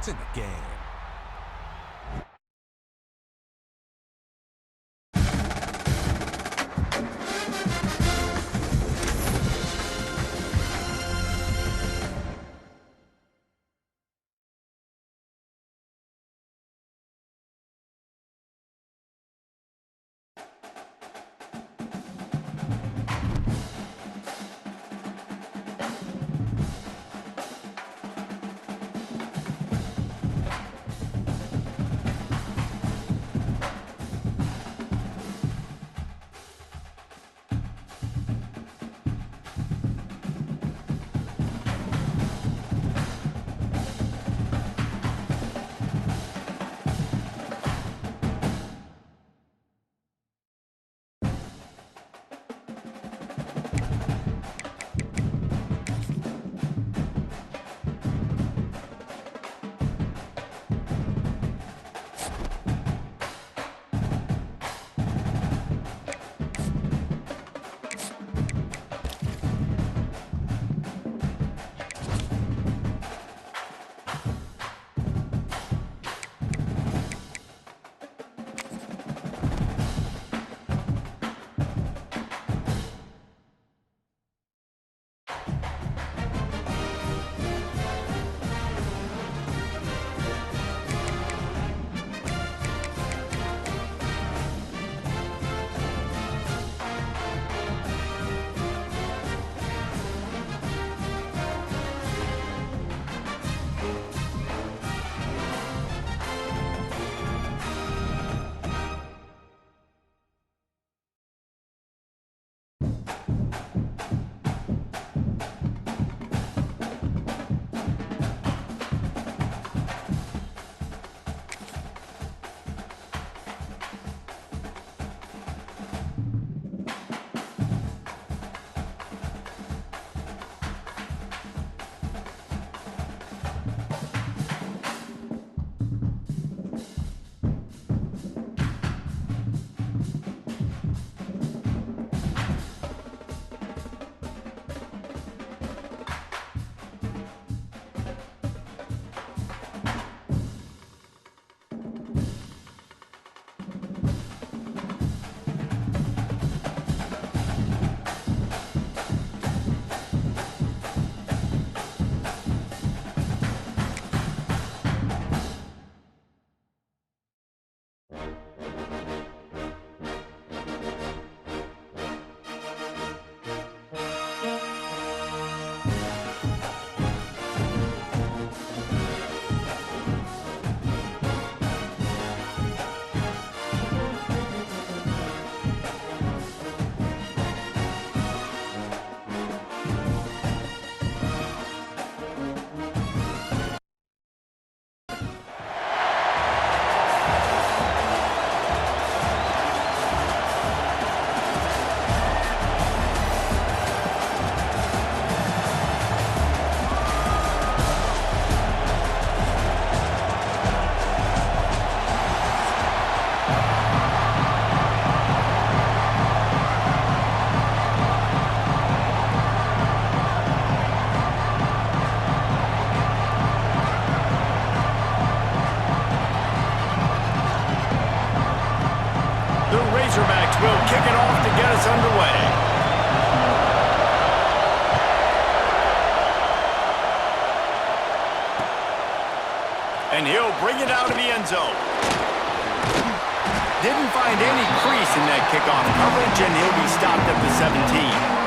in the game. will kick it off to get us underway. And he'll bring it out of the end zone. Didn't find any crease in that kickoff coverage, and he'll be stopped at the 17.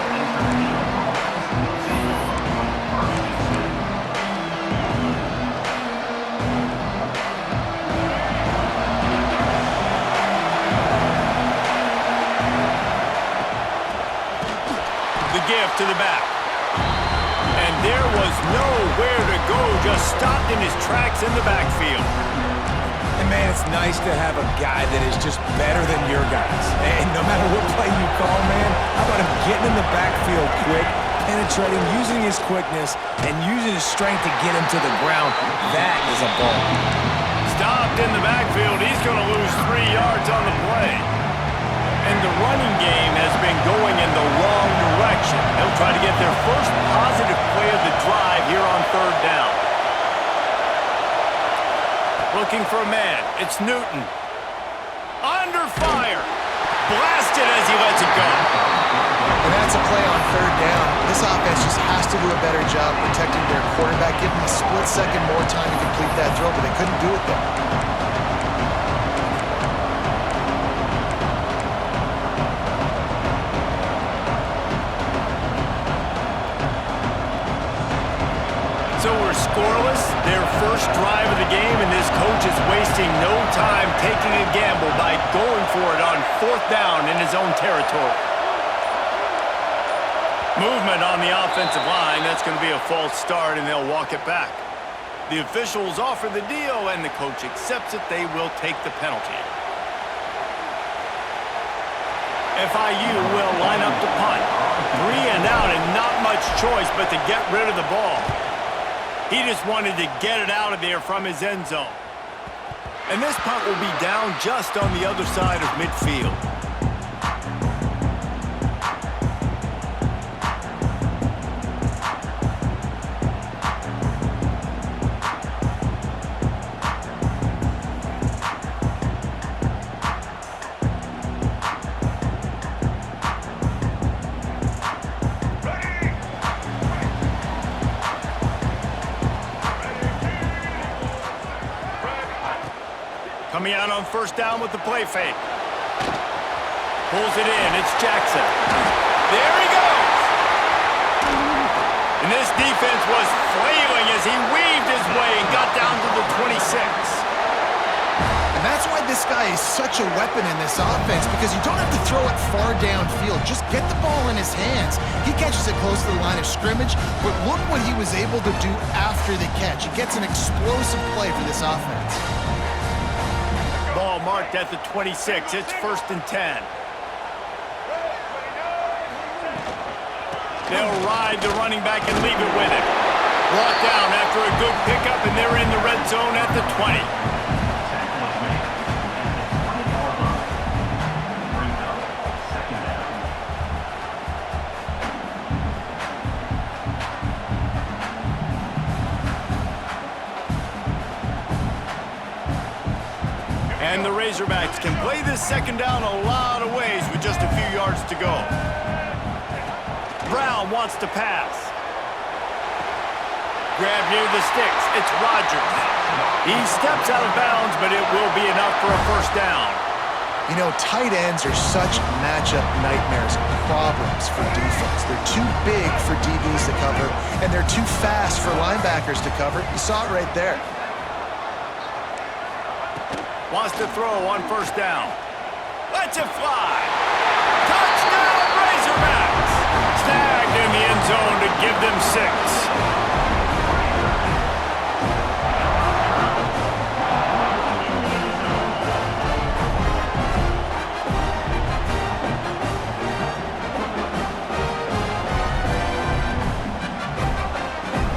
Give to the back. And there was nowhere to go, just stopped in his tracks in the backfield. And man, it's nice to have a guy that is just better than your guys. And no matter what play you call, man, how about him getting in the backfield quick, penetrating, using his quickness, and using his strength to get him to the ground. That is a ball. Stopped in the backfield. He's going to lose 3 yards on the play. And the running game has been going in the wrong direction. They'll try to get their first positive play of the drive here on 3rd down. looking for a man. It's Newton. Under fire. Blasted as he lets it go. And that's a play on third down. This offense just has to do a better job protecting their quarterback, give him a split second more time to complete that throw, but they couldn't do it there. So we're scoreless, their first drive of the game, and this coach is wasting no time taking a gamble by going for it on fourth down in his own territory. Movement on the offensive line. That's going to be a false start, and they'll walk it back. The officials offer the deal, and the coach accepts it. They will take the penalty. FIU will line up to punt. 3 and out, and not much choice but to get rid of the ball. He just wanted to get it out of there from his end zone. And this punt will be down just on the other side of midfield. Coming out on first down with the play fake. Pulls it in. It's Jackson. There he goes. And this defense was flailing as he weaved his way and got down to the 26. And that's why this guy is such a weapon in this offense, because you don't have to throw it far downfield. Just get the ball in his hands. He catches it close to the line of scrimmage, but look what he was able to do after the catch. He gets an explosive play for this offense. Ball marked at the 26. It's 1st and 10. They'll ride the running back and leave it with him. Brought down after a good pickup, and they're in the red zone at the 20. And the Razorbacks can play this second down a lot of ways with just a few yards to go. Brown wants to pass. Grab near the sticks. It's Rodgers. He steps out of bounds, but it will be enough for a first down. You know, tight ends are such matchup nightmares and problems for defense. They're too big for DBs to cover, and they're too fast for linebackers to cover. You saw it right there. Wants to throw on first down. Lets it fly. Touchdown, Razorbacks. Snagged in the end zone to give them 6.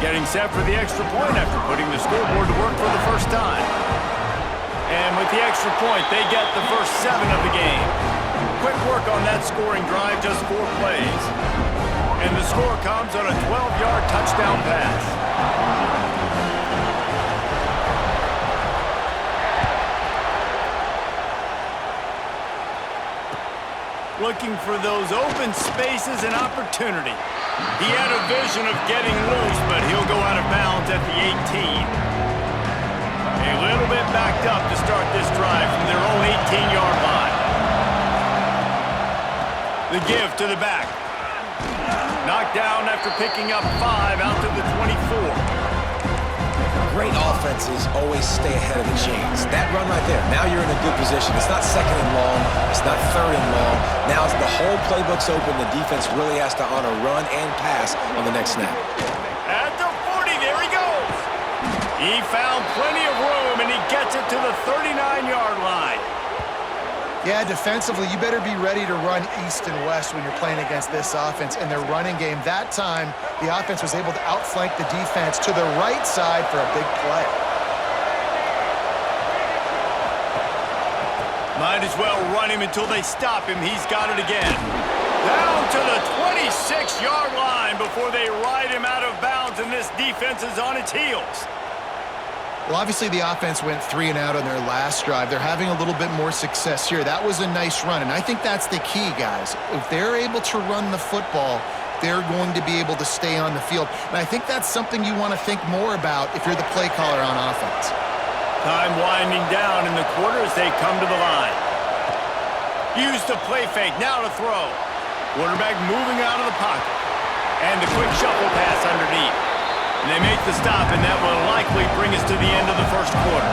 Getting set for the extra point after putting the scoreboard to work for the first time. And with the extra point, they get the first 7 of the game. Quick work on that scoring drive, just 4 plays. And the score comes on a 12-yard touchdown pass. Looking for those open spaces and opportunity. He had a vision of getting loose, but he'll go out of bounds at the 18. A little bit backed up to start this drive from their own 18-yard line. The give to the back. Knocked down after picking up 5 out to the 24. Great offenses always stay ahead of the chains. That run right there, now you're in a good position. It's not second and long. It's not third and long. Now the whole playbook's open. The defense really has to honor run and pass on the next snap. At the 40, there he goes. He found plenty of room, and he gets it to the 39-yard line. Yeah, defensively, you better be ready to run east and west when you're playing against this offense and their running game. That time, the offense was able to outflank the defense to the right side for a big play. Might as well run him until they stop him. He's got it again. Down to the 26-yard line before they ride him out of bounds, and this defense is on its heels. Well, obviously the offense went 3 and out on their last drive. They're having a little bit more success here. That was a nice run, and I think that's the key, guys. If they're able to run the football, they're going to be able to stay on the field. And I think that's something you want to think more about if you're the play caller on offense. Time winding down in the quarter as they come to the line. Use the play fake, now to throw. Quarterback moving out of the pocket. And the quick shuffle pass underneath. And they make the stop, and that will likely bring us to the end of the first quarter.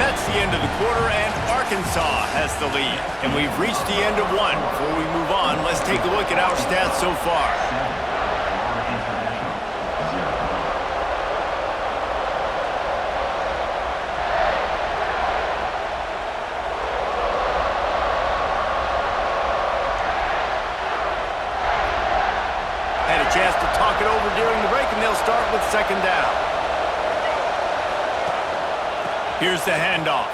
That's the end of the quarter, and Arkansas has the lead. And we've reached the end of one. Before we move on, let's take a look at our stats so far. Chance to talk it over during the break, and they'll start with second down. Here's the handoff.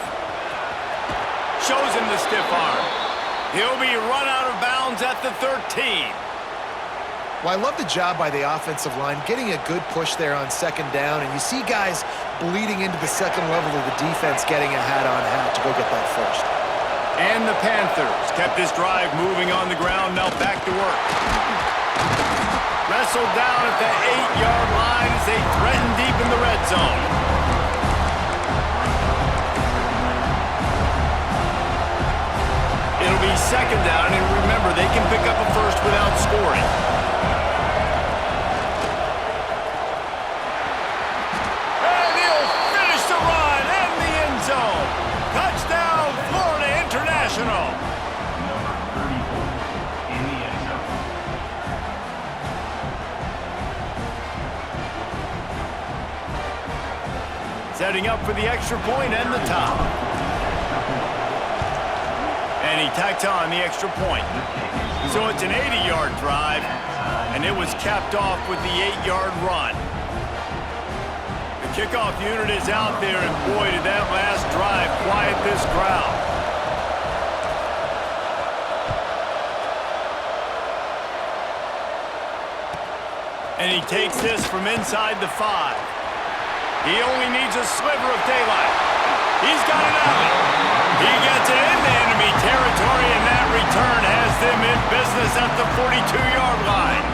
Shows him the stiff arm. He'll be run out of bounds at the 13. Well, I love the job by the offensive line, getting a good push there on second down, and you see guys bleeding into the second level of the defense getting a hat-on-hat to go get that first. And the Panthers kept this drive moving on the ground, now back to work. Wrestled down at the 8-yard line as they threaten deep in the red zone. It'll be second down, and remember, they can pick up a first without scoring. And he'll finish the run in the end zone. Touchdown, Florida International. Setting up for the extra point and the top. And he tacked on the extra point. So it's an 80-yard drive, and it was capped off with the 8-yard run. The kickoff unit is out there, and boy, did that last drive quiet this crowd. And he takes this from inside the 5. He only needs a sliver of daylight. He's got it out. He gets it into enemy territory, and that return has them in business at the 42-yard line.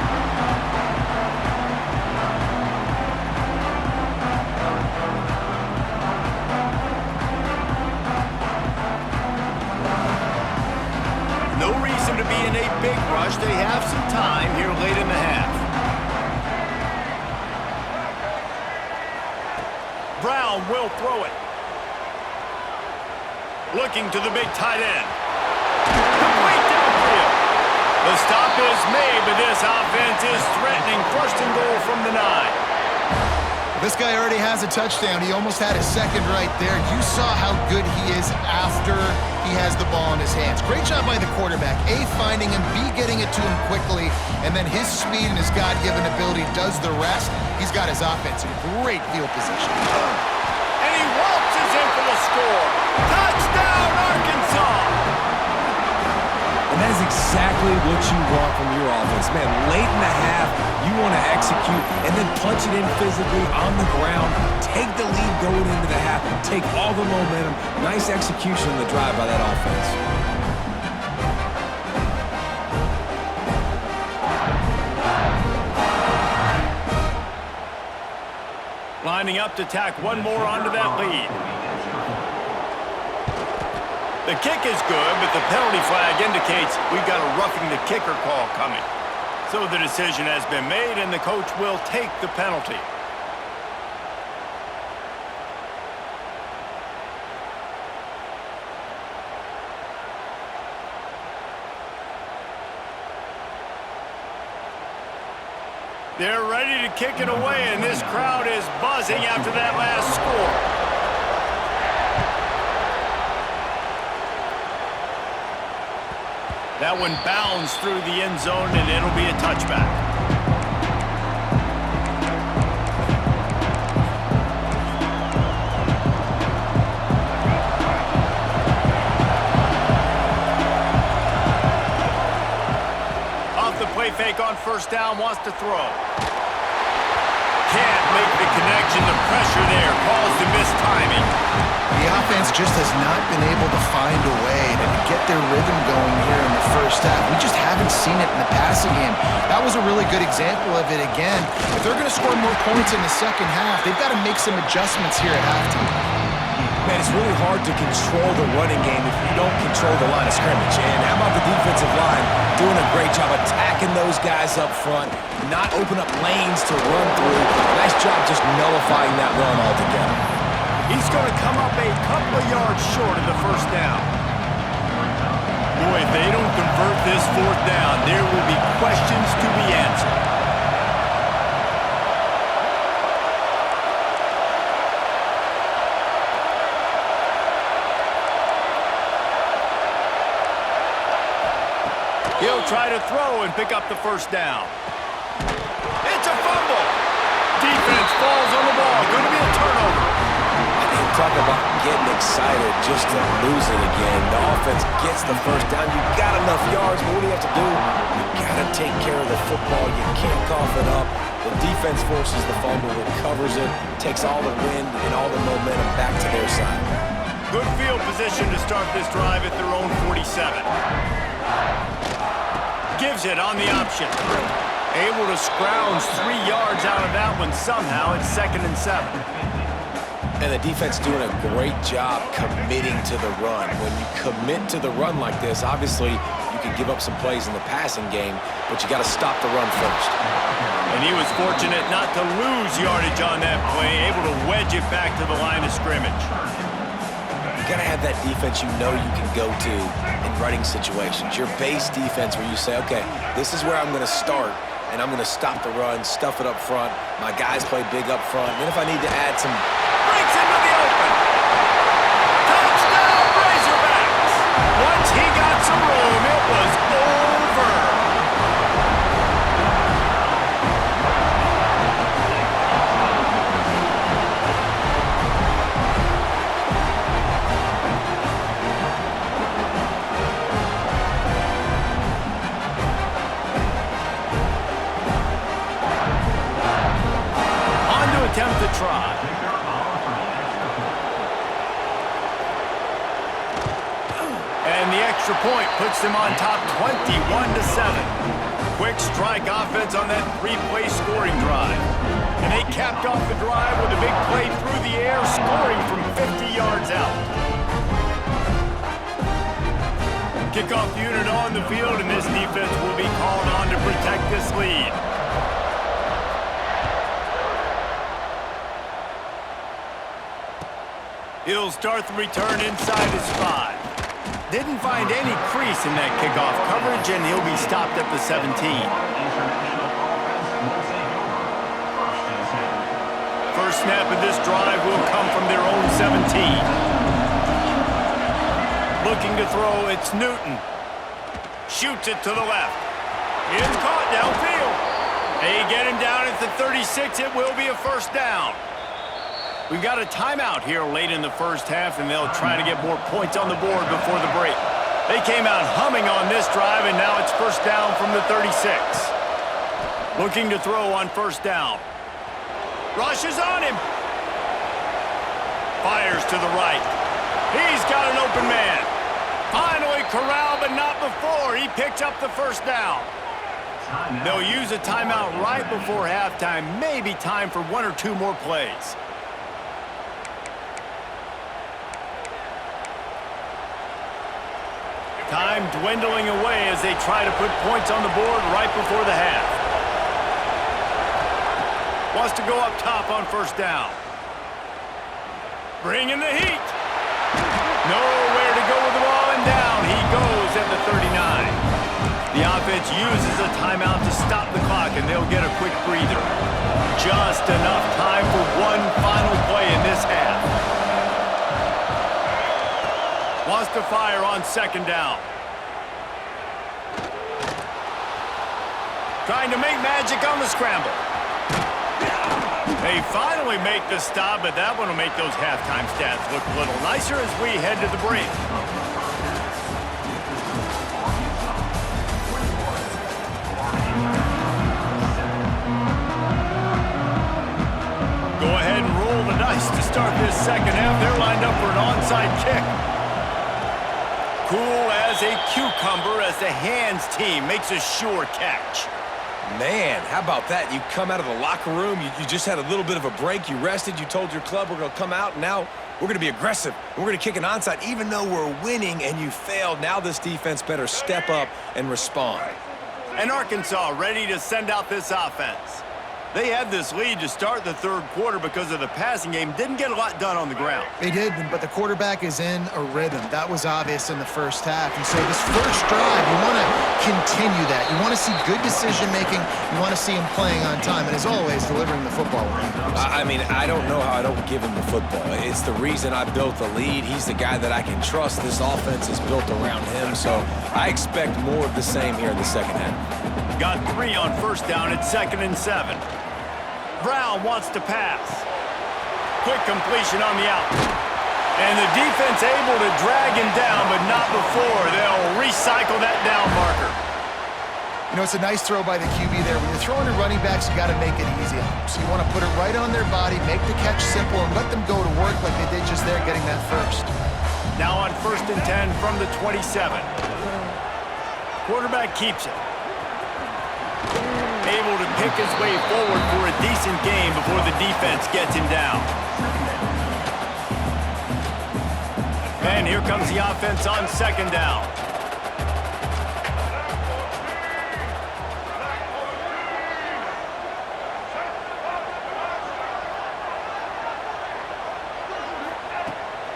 No reason to be in a big rush. They have some time here late in the half. Brown will throw it. Looking to the big tight end. Complete downfield. The stop is made, but this offense is threatening first and goal from the 9. This guy already has a touchdown. He almost had a second right there. You saw how good he is after he has the ball in his hands. Great job by the quarterback. A, finding him, B, getting it to him quickly, and then his speed and his God-given ability does the rest. He's got his offense in great field position. And he waltzes in for the score. Touchdown, Arkansas! And that is exactly what you want from your offense. Man, late in the half, you want to execute and then punch it in physically on the ground. Take the lead going into the half. Take all the momentum. Nice execution in the drive by that offense. Lining up to tack one more onto that lead. The kick is good, but the penalty flag indicates we've got a roughing the kicker call coming. So the decision has been made, and the coach will take the penalty. They're ready to kick it away, and this crowd is buzzing after that last score. That one bounds through the end zone, and it'll be a touchback. Off the play fake on first down, wants to throw. Can't make the connection. The pressure there caused the missed timing. The offense just has not been able to find a way to get their rhythm going here in the first half. We just haven't seen it in the passing game. That was a really good example of it again. If they're going to score more points in the second half, they've got to make some adjustments here at halftime. Man, it's really hard to control the running game if you don't control the line of scrimmage. And how about the defensive line doing a great job attacking those guys up front, not open up lanes to run through. Nice job just nullifying that run altogether. He's going to come up a couple of yards short of the first down. Boy, if they don't convert this fourth down, there will be questions to be answered. He'll try to throw and pick up the first down. It's a fumble. Defense falls on the ball. Going to be a turnover. Talk about getting excited just to lose it again. The offense gets the first down. You got enough yards, but what do you have to do? You got to take care of the football. You can't cough it up. The defense forces the fumble, recovers it, takes all the wind and all the momentum back to their side. Good field position to start this drive at their own 47. Gives it on the option. Able to scrounge 3 yards out of that one somehow. It's 2nd and 7. And the defense doing a great job committing to the run. When you commit to the run like this, obviously you can give up some plays in the passing game, but you got to stop the run first. And he was fortunate not to lose yardage on that play, able to wedge it back to the line of scrimmage. You got to have that defense you know you can go to in running situations. Your base defense where you say, okay, this is where I'm going to start, and I'm going to stop the run, stuff it up front. My guys play big up front. And then if I need to add some... Breaks into the open. Touchdown, Razorbacks. Once he got some room, it was over. On to attempt to try. And the extra point puts them on top 21-7. Quick strike offense on that 3-play scoring drive. And they capped off the drive with a big play through the air, scoring from 50 yards out. Kickoff unit on the field, and this defense will be called on to protect this lead. He'll start the return inside his 5. Didn't find any crease in that kickoff coverage, and he'll be stopped at the 17. First snap of this drive will come from their own 17. Looking to throw, it's Newton. Shoots it to the left. It's caught downfield. They get him down at the 36. It will be a first down. We've got a timeout here late in the first half, and they'll try to get more points on the board before the break. They came out humming on this drive, and now it's first down from the 36. Looking to throw on first down. Rushes on him. Fires to the right. He's got an open man. Finally corralled, but not before. He picks up the first down. They'll use a timeout right before halftime. Maybe time for 1 or 2 more plays. Time dwindling away as they try to put points on the board right before the half. Wants to go up top on first down. Bringing the heat. Nowhere to go with the ball, and down he goes at the 39. The offense uses a timeout to stop the clock, and they'll get a quick breather. Just enough time for one final play in this half. Wants to fire on second down. Trying to make magic on the scramble. They finally make the stop, but that one will make those halftime stats look a little nicer as we head to the break. start this second half. They're lined up for an onside kick. Cool as a cucumber as the hands team makes a sure catch. Man, how about that? You come out of the locker room, you just had a little bit of a break, you rested, you told your club we're going to come out, and now we're going to be aggressive. We're going to kick an onside even though we're winning and you failed. Now this defense better step up and respond. And Arkansas ready to send out this offense. They had this lead to start the third quarter because of the passing game. Didn't get a lot done on the ground. They did, but the quarterback is in a rhythm. That was obvious in the first half. And so this first drive, you want to continue that. You want to see good decision-making. You want to see him playing on time. And as always, delivering the football. I mean, I don't know how I don't give him the football. It's the reason I built the lead. He's the guy that I can trust. This offense is built around him. So I expect more of the same here in the second half. Got 3 on first down. It's 2nd and 7. Brown wants to pass. Quick completion on the out. And the defense able to drag him down, but not before they'll recycle that down marker. You know, it's a nice throw by the QB there. When you're throwing to running backs, you got to make it easy on them. So you want to put it right on their body, make the catch simple, and let them go to work like they did just there getting that first. Now on 1st and 10 from the 27. Quarterback keeps it. Able to pick his way forward for a decent game before the defense gets him down. And here comes the offense on 2nd down.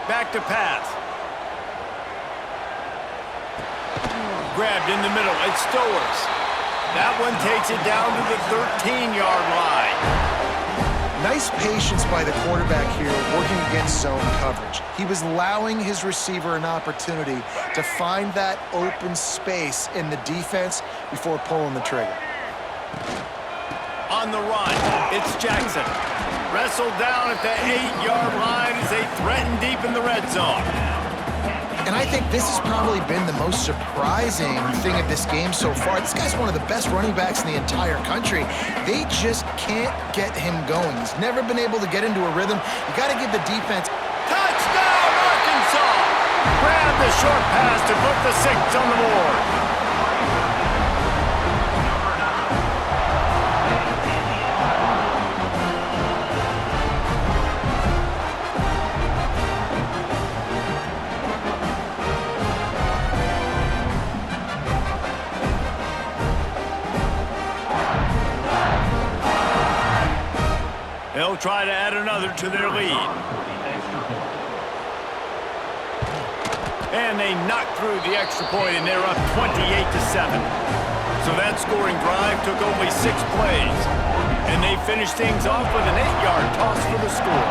Back to pass. Grabbed in the middle. It's Stowers. That one takes it down to the 13-yard line. Nice patience by the quarterback here working against zone coverage. He was allowing his receiver an opportunity to find that open space in the defense before pulling the trigger. On the run, it's Jackson. Wrestled down at the 8-yard line as they threaten deep in the red zone. And I think this has probably been the most surprising thing of this game so far. This guy's one of the best running backs in the entire country. They just can't get him going. He's never been able to get into a rhythm. You got to give the defense. Touchdown, Arkansas! Grab the short pass to put the 6 on the board. They'll try to add another to their lead. And they knock through the extra point, and they're up 28-7. So that scoring drive took only 6 plays. And they finished things off with an 8-yard toss for the score.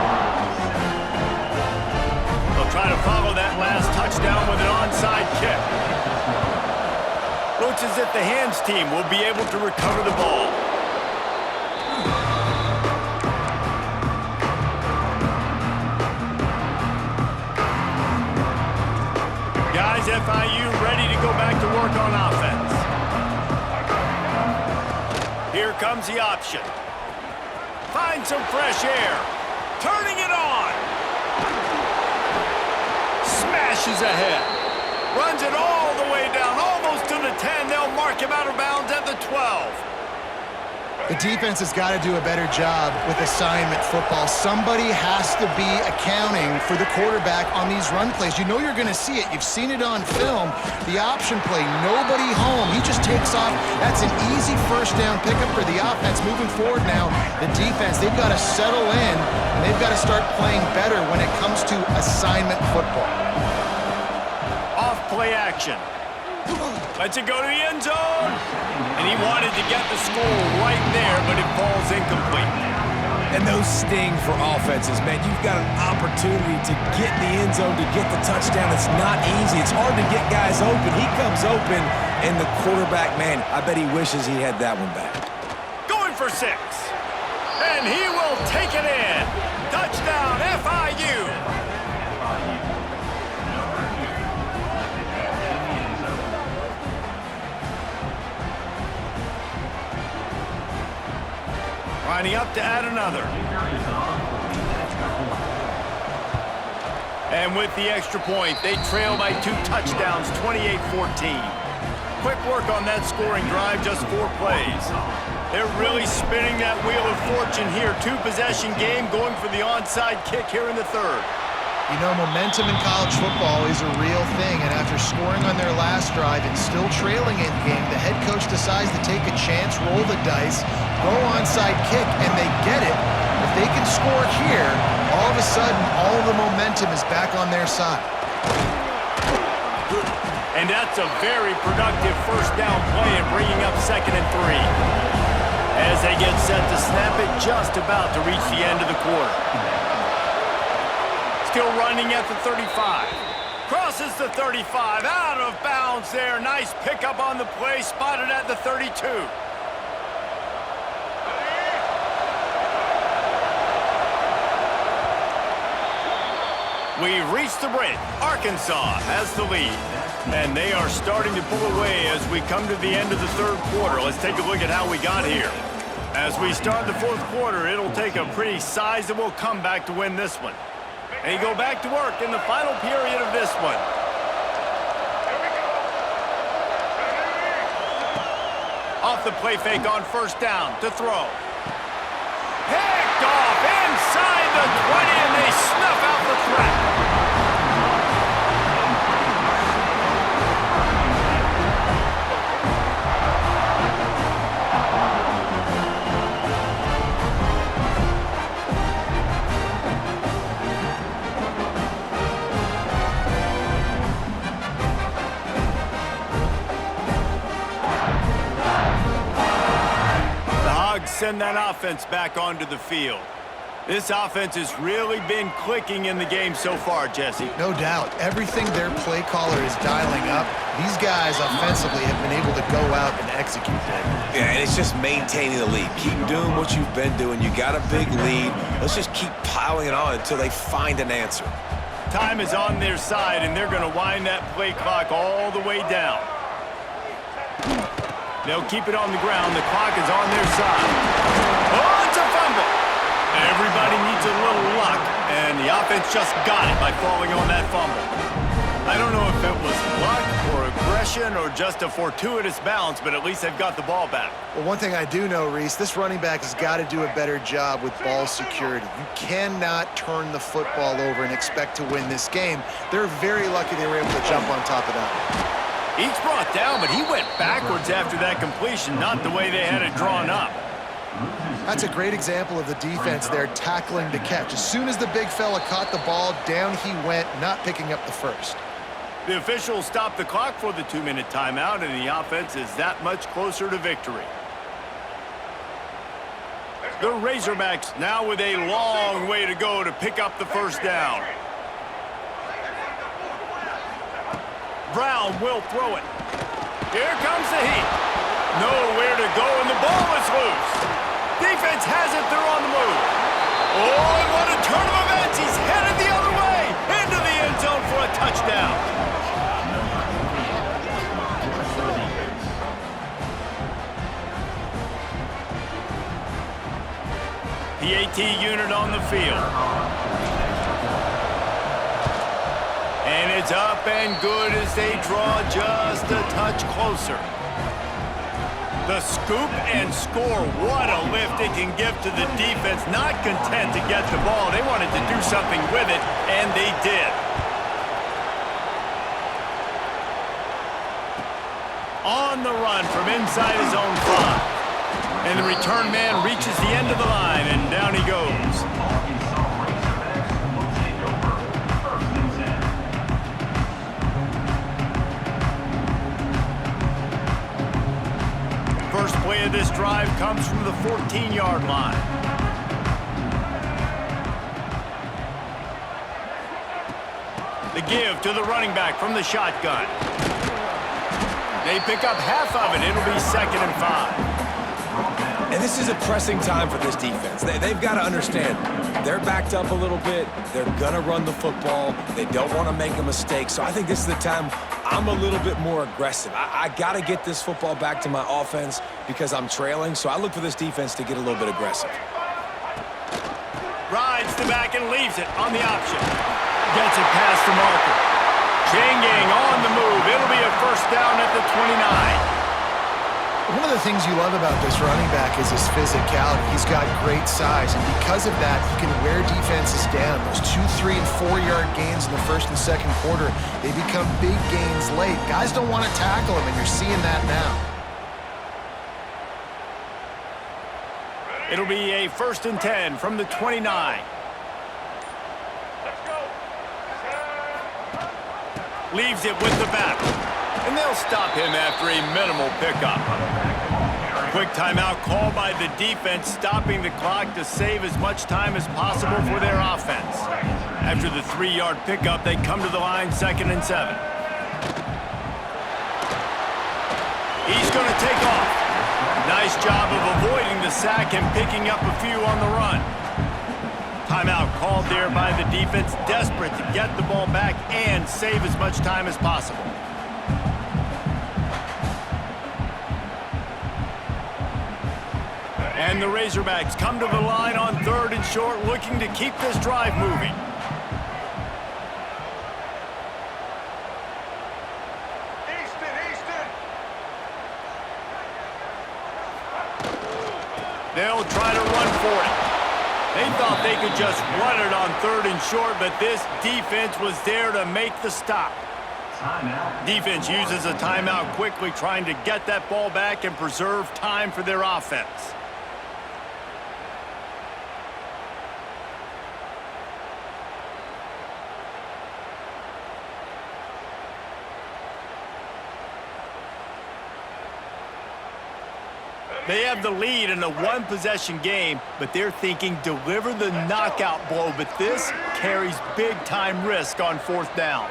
They'll try to follow that last touchdown with an onside kick. Looks as if the hands team will be able to recover the ball. FIU ready to go back to work on offense. Here comes the option. Find some fresh air. Turning it on. Smashes ahead. Runs it all the way down, almost to the 10. They'll mark him out of bounds at the 12. The defense has got to do a better job with assignment football. Somebody has to be accounting for the quarterback on these run plays. You know you're going to see it. You've seen it on film. The option play, nobody home. He just takes off. That's an easy first down pickup for the offense. Moving forward now, the defense, they've got to settle in, and they've got to start playing better when it comes to assignment football. Off play action. Lets it go to the end zone. And he wanted to get the score right there, but it falls incomplete. And those sting for offenses, man. You've got an opportunity to get in the end zone, to get the touchdown. It's not easy. It's hard to get guys open. He comes open, and the quarterback, man, I bet he wishes he had that one back. Going for 6. And he will take it in. Touchdown, FIU. Lining up to add another. And with the extra point, they trail by 2 touchdowns, 28-14. Quick work on that scoring drive, just 4 plays. They're really spinning that wheel of fortune here. 2-possession game, going for the onside kick here in the third. You know, momentum in college football is a real thing, and after scoring on their last drive and still trailing in game, the head coach decides to take a chance, roll the dice, go onside kick, and they get it. If they can score here, all of a sudden, all the momentum is back on their side. And that's a very productive first down play and bringing up 2nd and 3. As they get set to snap it, just about to reach the end of the quarter. Still running at the 35. Crosses the 35, out of bounds there. Nice pickup on the play, spotted at the 32. We've reached the break. Arkansas has the lead. And they are starting to pull away as we come to the end of the third quarter. Let's take a look at how we got here. As we start the fourth quarter, it'll take a pretty sizable comeback to win this one. They go back to work in the final period of this one. Off the play fake on first down to throw. Picked off inside the 20, and they snuff out the threat. Send that offense back onto the field. This offense has really been clicking in the game so far, Jesse. No doubt. Everything their play caller is dialing up, these guys offensively have been able to go out and execute that. Yeah, and it's just maintaining the lead. Keep doing what you've been doing. You got a big lead. Let's just keep piling it on until they find an answer. Time is on their side, and they're going to wind that play clock all the way down. They'll keep it on the ground. The clock is on their side. Oh, it's a fumble. Everybody needs a little luck, and the offense just got it by falling on that fumble. I don't know if it was luck or aggression or just a fortuitous bounce, but at least they've got the ball back. Well, one thing I do know, Reese, this running back has got to do a better job with ball security. You cannot turn the football over and expect to win this game. They're very lucky they were able to jump on top of that. He's brought down, but he went backwards after that completion, not the way they had it drawn up. That's a great example of the defense there tackling the catch. As soon as the big fella caught the ball, down he went, not picking up the first. The officials stopped the clock for the 2-minute timeout, and the offense is that much closer to victory. The Razorbacks now with a long way to go to pick up the first down. Brown will throw it. Here comes the heat. Nowhere to go, and the ball is loose. Defense has it. They're on the move. Oh, and what a turn of events. He's headed the other way. Into the end zone for a touchdown. PAT unit on the field. And it's up and good as they draw just a touch closer. The scoop and score. What a lift it can give to the defense. Not content to get the ball. They wanted to do something with it, and they did. On the run from inside his own 5. And the return man reaches the end of the line, and down he goes. First play of this drive comes from the 14-yard line. The give to the running back from the shotgun. They pick up half of it. It'll be 2nd and 5. And this is a pressing time for this defense. They've got to understand, they're backed up a little bit. They're going to run the football. They don't want to make a mistake. So I think this is the time I'm a little bit more aggressive. I got to get this football back to my offense because I'm trailing. So I look for this defense to get a little bit aggressive. Rides the back and leaves it on the option. Gets it past the marker. Chain gang on the move. It'll be a first down at the 29. One of the things you love about this running back is his physicality. He's got great size, and because of that, he can wear defenses down. Those 2, 3, and 4-yard gains in the first and second quarter, they become big gains late. Guys don't want to tackle him, and you're seeing that now. It'll be a first and 10 from the 29. Leaves it with the back. And they'll stop him after a minimal pickup. Quick timeout called by the defense, stopping the clock to save as much time as possible for their offense. After the 3-yard pickup, they come to the line 2nd and 7. He's going to take off. Nice job of avoiding the sack and picking up a few on the run. Timeout called there by the defense, desperate to get the ball back and save as much time as possible. And the Razorbacks come to the line on 3rd and short, looking to keep this drive moving. Easton. They'll try to run for it. They thought they could just run it on 3rd and short, but this defense was there to make the stop. Timeout. Defense uses a timeout quickly, trying to get that ball back and preserve time for their offense. They have the lead in a one-possession game, but they're thinking deliver the knockout blow, but this carries big-time risk on 4th down.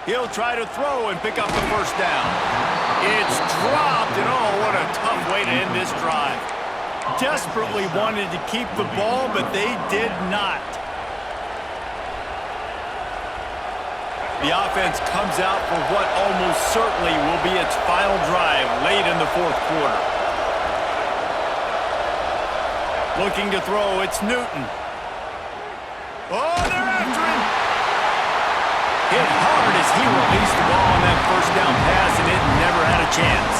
He'll try to throw and pick up the first down. It's dropped, and oh, what a tough way to end this drive. Desperately wanted to keep the ball, but they did not. The offense comes out for what almost certainly will be its final drive late in the 4th quarter. Looking to throw, it's Newton. Oh, they're after him! Hit hard as he released the ball on that first down pass, and it never had a chance.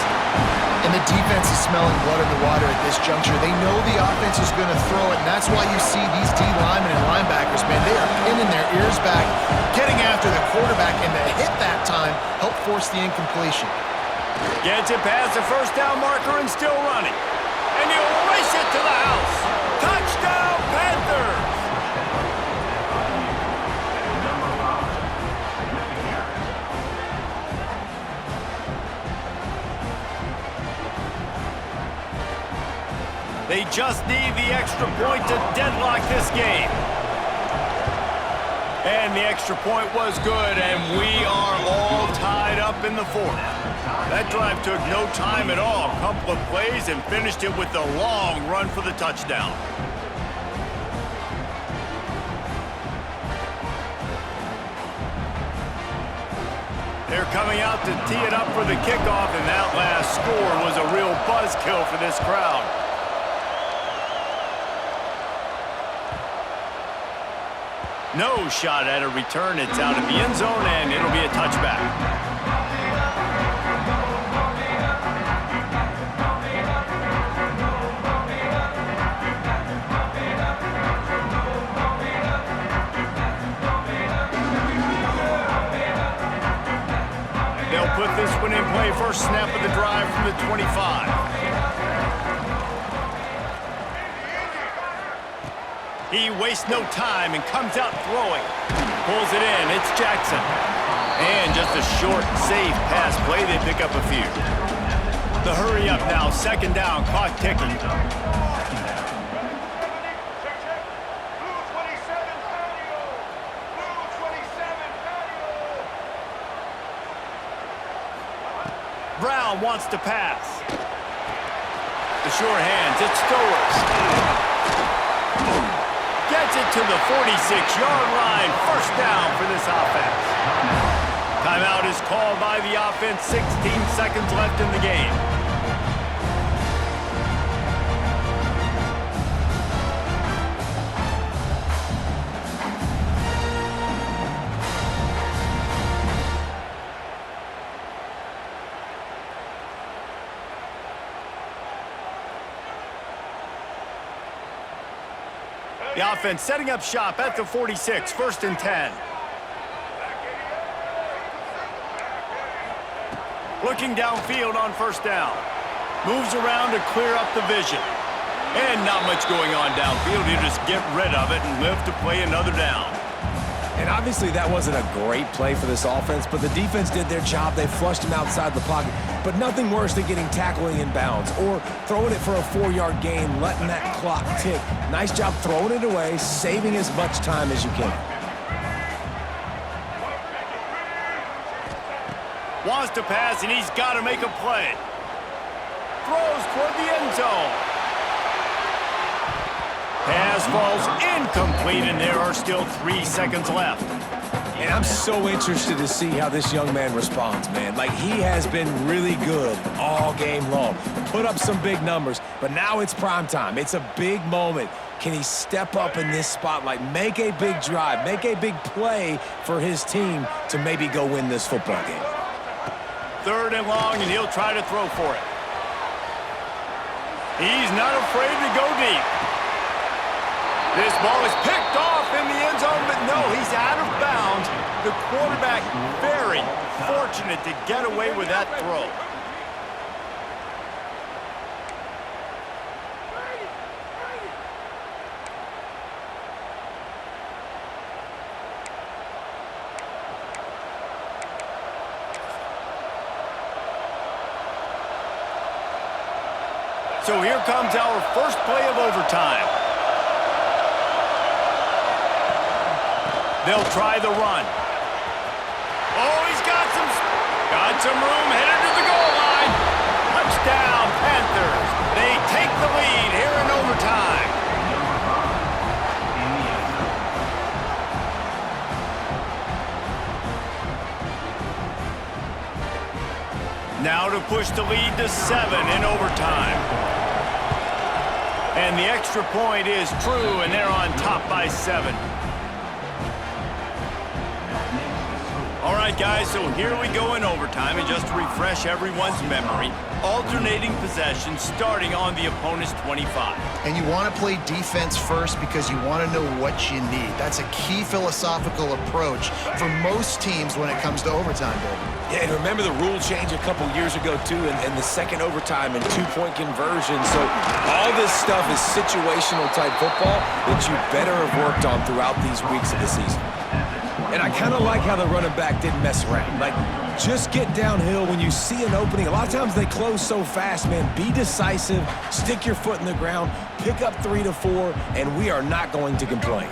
And the defense is smelling blood in the water at this juncture. They know the offense is going to throw it, and that's why you see these D linemen and linebackers, man, they are pinning their ears back, getting after the quarterback, and the hit that time helped force the incompletion. Gets it past the first down marker and still running. And he'll race it to the house. Touchdown, Panthers! They just need the extra point to deadlock this game. And the extra point was good, and we are all tied up in the 4th. That drive took no time at all. A couple of plays and finished it with a long run for the touchdown. They're coming out to tee it up for the kickoff, and that last score was a real buzzkill for this crowd. No shot at a return. It's out of the end zone, and it'll be a touchback. They'll put this one in play. First snap of the drive from the 25. He wastes no time and comes out throwing. Pulls it in. It's Jackson. And just a short, safe pass play. They pick up a few. The hurry up now. 2nd down. Clock ticking. Brown wants to pass. The sure hands. It's Stowers. Gets it to the 46-yard line. First down for this offense. Timeout is called by the offense. 16 seconds left in the game. The offense setting up shop at the 46, 1st and 10. Looking downfield on 1st down. Moves around to clear up the vision. And not much going on downfield. He'll just get rid of it and live to play another down. And obviously that wasn't a great play for this offense, but the defense did their job. They flushed him outside the pocket. But nothing worse than getting tackling in bounds or throwing it for a 4-yard gain, letting that clock tick. Nice job throwing it away, saving as much time as you can. Wants to pass, and he's got to make a play. Throws toward the end zone. Pass falls incomplete, and there are still 3 seconds left. And I'm so interested to see how this young man responds, man. Like, he has been really good all game long. Put up some big numbers, but now it's prime time. It's a big moment. Can he step up in this spotlight, make a big drive, make a big play for his team to maybe go win this football game? 3rd and long, and he'll try to throw for it. He's not afraid to go deep. This ball is picked off in the end zone, but no, he's out of bounds. The quarterback very fortunate to get away with that throw. So here comes our first play of overtime. They'll try the run. Oh, he's got some room, headed to the goal line. Touchdown, Panthers. They take the lead here in overtime. Now to push the lead to 7 in overtime. And the extra point is true, and they're on top by 7. All right, guys, so here we go in overtime, and just to refresh everyone's memory, alternating possession starting on the opponent's 25. And you want to play defense first because you want to know what you need. That's a key philosophical approach for most teams when it comes to overtime, baby. Yeah, and remember the rule change a couple years ago, too, and the second overtime and 2-point conversion. So all this stuff is situational type football that you better have worked on throughout these weeks of the season. And I kind of like how the running back didn't mess around. Like, just get downhill when you see an opening. A lot of times they close so fast, man. Be decisive, stick your foot in the ground, pick up 3 to 4, and we are not going to complain.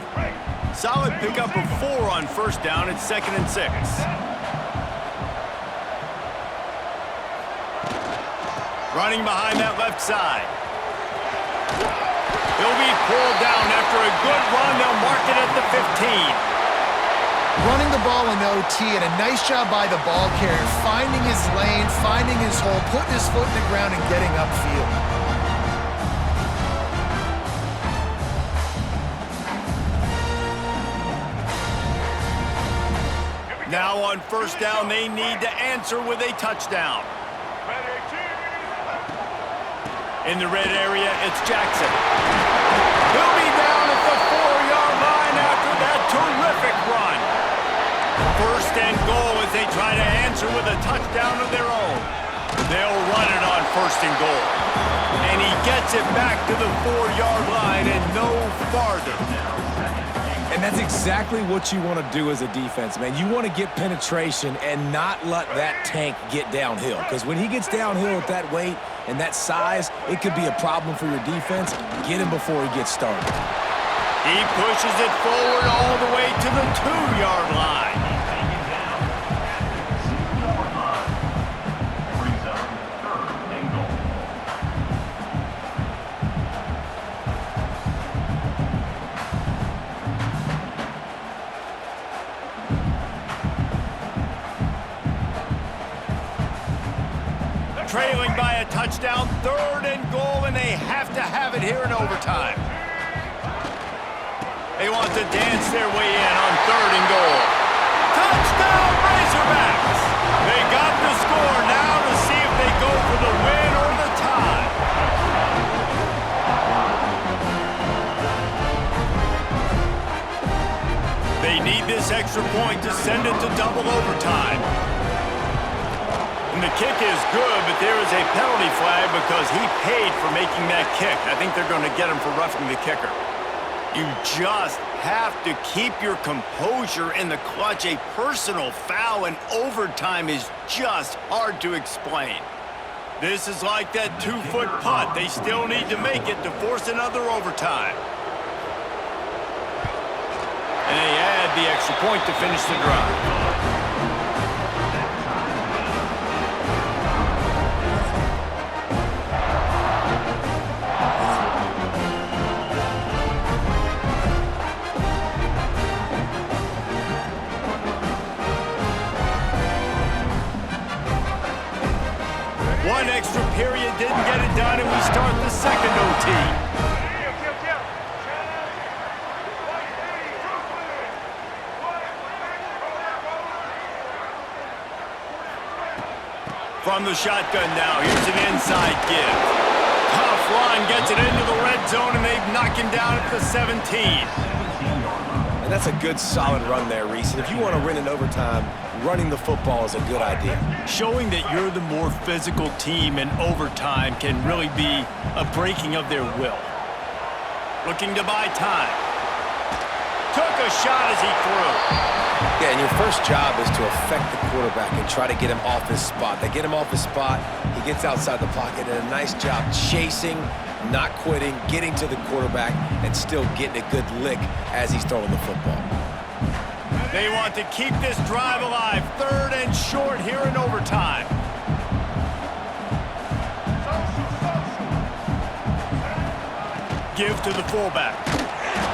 Solid pickup of 4 on 1st down. It's 2nd and 6. Running behind that left side. He'll be pulled down after a good run. They'll mark it at the 15. Running the ball in OT, and a nice job by the ball carrier, finding his lane, finding his hole, putting his foot in the ground, and getting upfield. Now on 1st down, they need to answer with a touchdown. In the red area, it's Jackson. He'll be down at the 4-yard line after that terrific run. 1st and goal as they try to answer with a touchdown of their own. They'll run it on 1st and goal. And he gets it back to the 4-yard line and no farther. And that's exactly what you want to do as a defense, man. You want to get penetration and not let that tank get downhill. Because when he gets downhill at that weight and that size, it could be a problem for your defense. Get him before he gets started. He pushes it forward all the way to the 2-yard line. Trailing by a touchdown, 3rd and goal, and they have to have it here in overtime. They want to dance their way in on 3rd and goal. Touchdown, Razorbacks! They got the score now to see if they go for the win or the tie. kick is good, but there is a penalty flag because he paid for making that kick. I think they're going to get him for roughing the kicker. You just have to keep your composure in the clutch. A personal foul in overtime is just hard to explain. This is like that 2-foot putt. They still need to make it to force another overtime. And they add the extra point to finish the drive. One extra period didn't get it done, and we start the second OT. From the shotgun now, here's an inside give. Tough line gets it into the red zone, and they knock him down at the 17. And that's a good, solid run there, Reese. And if you want to win in overtime, running the football is a good idea. Showing that you're the more physical team in overtime can really be a breaking of their will. Looking to buy time. Took a shot as he threw. Yeah, and your first job is to affect the quarterback and try to get him off his spot. They get him off his spot, he gets outside the pocket, and a nice job chasing, not quitting, getting to the quarterback, and still getting a good lick as he's throwing the football. They want to keep this drive alive. 3rd and short here in overtime. Give to the fullback.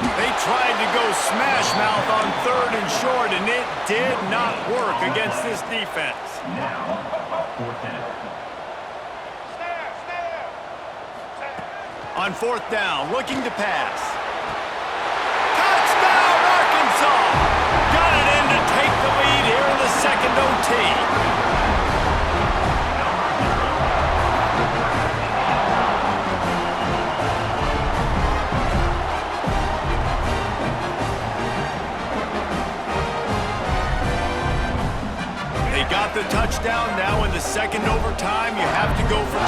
They tried to go smash mouth on 3rd and short, and it did not work against this defense. On 4th down, looking to pass. Touchdown, Arkansas! Got it in to take the lead here in the second OT. They got the touchdown. Now in the second overtime, you have to go for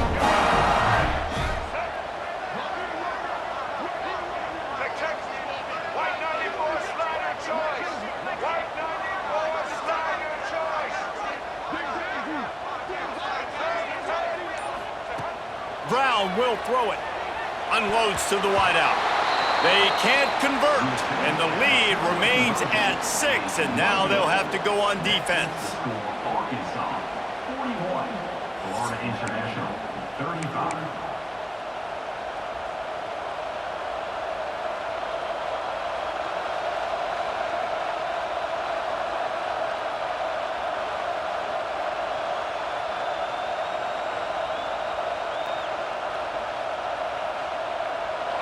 2. Brown will throw it. Unloads to the wideout. They can't convert, and the lead remains at 6, and now they'll have to go on defense. Arkansas, 41. Florida International, 35.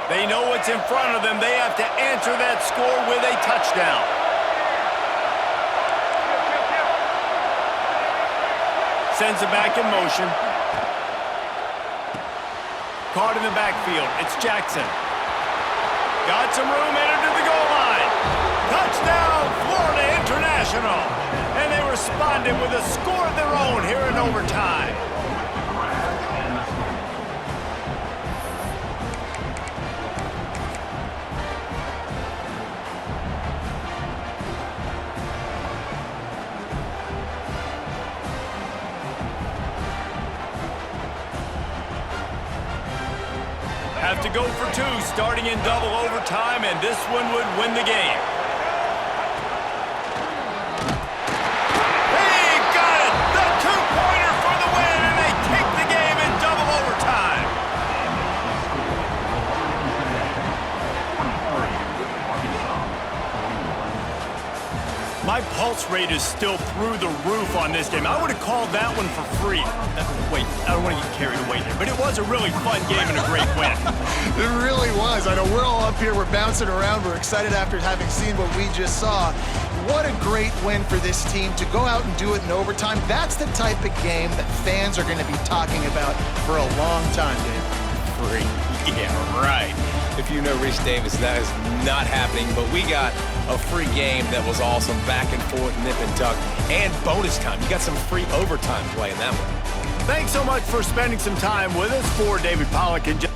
They know what's in front of them. They have to answer that score with a touchdown. Sends it back in motion. Caught in the backfield. It's Jackson. Got some room, headed to the goal line. Touchdown, Florida International. And they responded with a score of their own here in overtime. Have to go for 2, starting in double overtime, and this one would win the game. He got it! The 2-pointer for the win, and they take the game in double overtime. My pulse rate is still through the roof on this game. I would have called that one for free. Wait, I don't want to get carried away here, but it was a really fun game and a great win. It really was. I know we're all up here, we're bouncing around, we're excited after having seen what we just saw. What a great win for this team to go out and do it in overtime. That's the type of game that fans are going to be talking about for a long time, Dave. Free. Yeah, right. if you know Reese Davis, that is not happening. But we got a free game that was awesome, back and forth, nip and tuck, and bonus time. You got some free overtime play in that one. Thanks so much for spending some time with us. For David Pollack and